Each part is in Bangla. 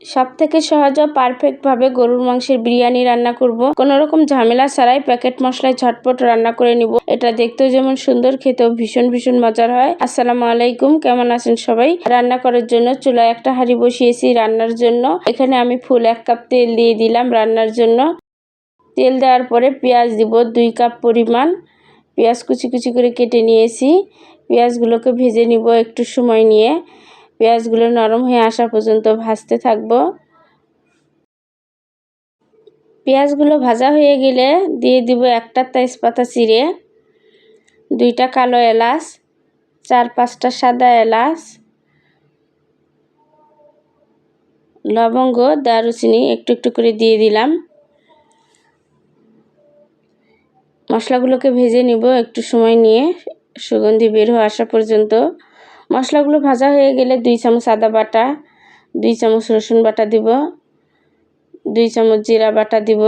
সবথেকে সহজ ও পারফেক্টভাবে গরুর মাংসের বিরিয়ানি রান্না করব। কোনো রকম ঝামেলা ছাড়াই প্যাকেট মশলায় ঝটপট রান্না করে নিব। এটা দেখতেও যেমন সুন্দর, খেতেও ভীষণ ভীষণ মজার হয়। আসসালামু আলাইকুম, কেমন আছেন সবাই? রান্না করার জন্য চুলায় একটা হাঁড়ি বসিয়েছি রান্নার জন্য। এখানে আমি ফুল 1 কাপ তেল দিয়ে দিলাম রান্নার জন্য। তেল দেওয়ার পরে পেঁয়াজ দিব 2 কাপ পরিমাণ। পেঁয়াজ কুচি কুচি করে কেটে নিয়েছি। পেঁয়াজগুলোকে ভেজে নিব একটু সময় নিয়ে। পেঁয়াজগুলো নরম হয়ে আসা পর্যন্ত ভাজতে থাকবো। পেঁয়াজগুলো ভাজা হয়ে গেলে দিয়ে দিব একটা তেজপাতা চিড়ে, 2টা কালো এলাচ, 4-5টা সাদা এলাচ, লবঙ্গ, দারুচিনি একটু একটু করে দিয়ে দিলাম। মশলাগুলোকে ভেজে নিব একটু সময় নিয়ে, সুগন্ধি বের হয়ে আসা পর্যন্ত। মশলাগুলো ভাজা হয়ে গেলে 2 চামচ আদা বাটা, 2 চামচ রসুন বাটা দিব, 2 চামচ জিরা বাটা দিব।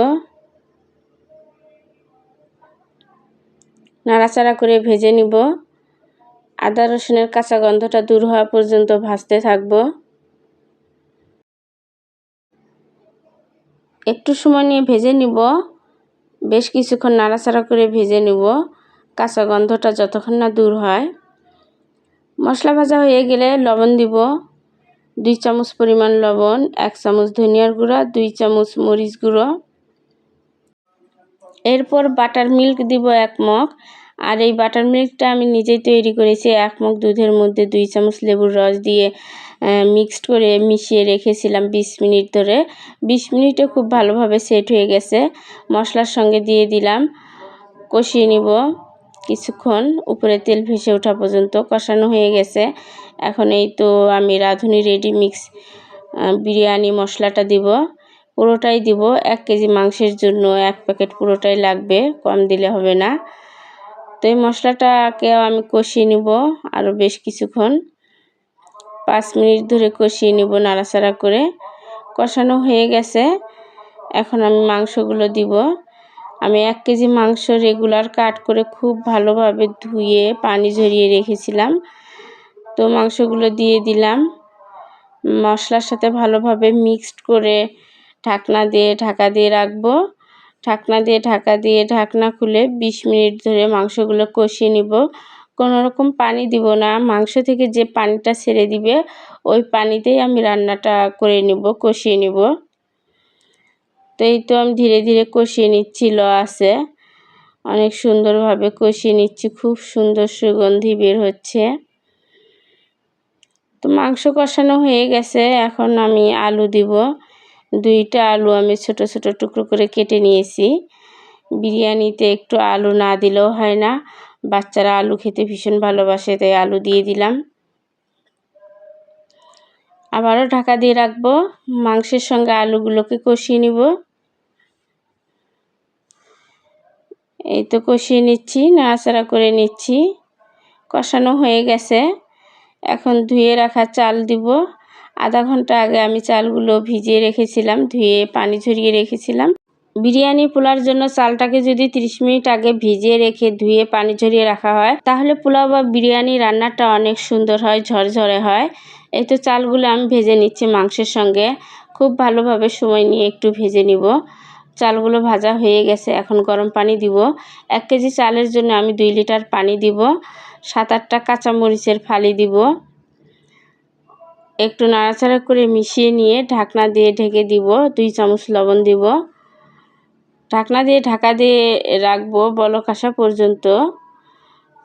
নাড়াচাড়া করে ভেজে নিব। আদা রসুনের কাঁচা গন্ধটা দূর হওয়া পর্যন্ত ভাজতে থাকব। একটু সময় নিয়ে ভেজে নিব, বেশ কিছুক্ষণ নাড়াচাড়া করে ভেজে নিব, কাঁচা গন্ধটা যতক্ষণ না দূর হয়। মশলা ভাজা হয়ে গেলে লবণ দিব, 2 চামচ পরিমাণ লবণ, 1 চামচ ধনিয়ার গুঁড়া, 2 চামচ মরিচ গুঁড়ো। এরপর বাটার মিল্ক দিব 1 মগ। আর এই বাটার মিল্কটা আমি নিজেই তৈরি করেছি। 1 মগ দুধের মধ্যে 2 চামচ লেবুর রস দিয়ে মিক্সড করে মিশিয়ে রেখেছিলাম 20 মিনিট ধরে। 20 মিনিটে খুব ভালোভাবে সেট হয়ে গেছে। মশলার সঙ্গে দিয়ে দিলাম, কষিয়ে নিব কিছুক্ষণ, উপরে তেল ভেসে ওঠা পর্যন্ত কষানো হয়ে গেছে। এখন এই তো আমি রাঁধুনি রেডি মিক্স বিরিয়ানি মশলাটা দিব, পুরোটাই দিব। 1 কেজি মাংসের জন্য 1 প্যাকেট পুরোটাই লাগবে, কম দিলে হবে না। তো এই মশলাটাকেও আমি কষিয়ে নিব আরও বেশ কিছুক্ষণ, 5 মিনিট ধরে কষিয়ে নিব নাড়াচাড়া করে। কষানো হয়ে গেছে, এখন আমি মাংসগুলো দিব। আমি 1 কেজি মাংস রেগুলার কাট করে খুব ভালোভাবে ধুয়ে পানি ঝরিয়ে রেখেছিলাম। তো মাংসগুলো দিয়ে দিলাম, মশলার সাথে ভালোভাবে মিক্সড করে ঢাকনা দিয়ে ঢাকা দিয়ে রাখবো। ঢাকনা দিয়ে ঢাকনা খুলে 20 মিনিট ধরে মাংসগুলো কষিয়ে নিব। কোনো রকম পানি দিব না, মাংস থেকে যে পানিটা ছেড়ে দিবে ওই পানিতেই আমি রান্নাটা করে নিব, কষিয়ে নিব। তো এই তো আমি ধীরে ধীরে কষিয়ে নিচ্ছি, আছে অনেক সুন্দরভাবে কষিয়ে নিচ্ছি, খুব সুন্দর সুগন্ধি বের হচ্ছে। তো মাংস কষানো হয়ে গেছে, এখন আমি আলু দিব। 2টা আলু আমি ছোট ছোট টুকরো করে কেটে নিয়েছি। বিরিয়ানিতে একটু আলু না দিলেও হয় না, বাচ্চারা আলু খেতে ভীষণ ভালোবাসে, তাই আলু দিয়ে দিলাম। আবারও ঢাকা দিয়ে রাখবো, মাংসের সঙ্গে আলুগুলোকে কষিয়ে নিব। এই তো কষিয়ে নিচ্ছি, নাড়াচাড়া করে নিচ্ছি, কষানো হয়ে গেছে। এখন ধুয়ে রাখা চাল দিব। আধা ঘন্টা আগে আমি চালগুলো ভিজিয়ে রেখেছিলাম, ধুয়ে পানি ঝরিয়ে রেখেছিলাম। বিরিয়ানি পোলাওর জন্য চালটাকে যদি 30 মিনিট আগে ভিজিয়ে রেখে ধুয়ে পানি ঝরিয়ে রাখা হয়, তাহলে পোলাও বা বিরিয়ানি রান্নাটা অনেক সুন্দর হয়, ঝরঝরে হয়। এই তো চালগুলো আমি ভেজে নিচ্ছি মাংসের সঙ্গে, খুব ভালোভাবে সময় নিয়ে একটু ভেজে নিব। চালগুলো ভাজা হয়ে গেছে, এখন গরম পানি দিব। 1 কেজি চালের জন্য আমি 2 লিটার পানি দিব। 7-8টা কাঁচামরিচের ফালি দিব। একটু নাড়াচাড়া করে মিশিয়ে নিয়ে ঢাকনা দিয়ে ঢেকে দিব। 2 চামচ লবণ দিব। ঢাকনা দিয়ে ঢাকা দিয়ে রাখবো বলক আসা পর্যন্ত।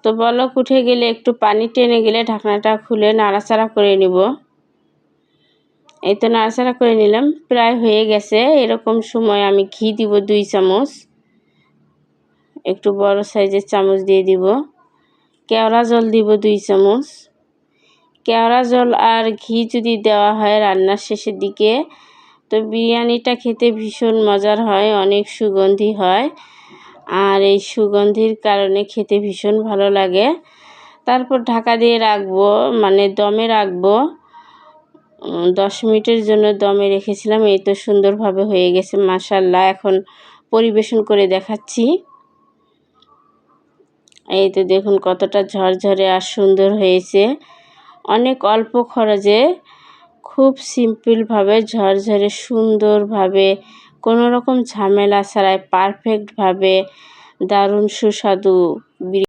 তো বলক উঠে গেলে, একটু পানি টেনে গেলে ঢাকনাটা খুলে নাড়াচাড়া করে নিব। এই তো নাড়াচাড়া করে নিলাম, প্রায় হয়ে গেছে। এরকম সময় আমি ঘি দিব 2 চামচ, একটু বড় সাইজের চামচ দিয়ে দিব। কেওড়া জল দিব 2 চামচ। কেওড়া জল আর ঘি যদি দেওয়া হয় রান্নার শেষের দিকে, তো বিরিয়ানিটা খেতে ভীষণ মজার হয়, অনেক সুগন্ধি হয়। আর এই সুগন্ধির কারণে খেতে ভীষণ ভালো লাগে। তারপর ঢাকা দিয়ে রাখবো, মানে দমে রাখবো। 10 মিনিটের জন্য দমে রেখেছিলাম। এই তো সুন্দরভাবে হয়ে গেছে মাশাআল্লাহ। এখন পরিবেশন করে দেখাচ্ছি। এই তো দেখুন কতটা ঝরঝরে আর সুন্দর হয়েছে। অনেক অল্প খরচে খুব সিম্পলভাবে ঝরঝরে সুন্দরভাবে কোনো রকম ঝামেলা ছাড়াই পারফেক্টভাবে দারুণ সুস্বাদু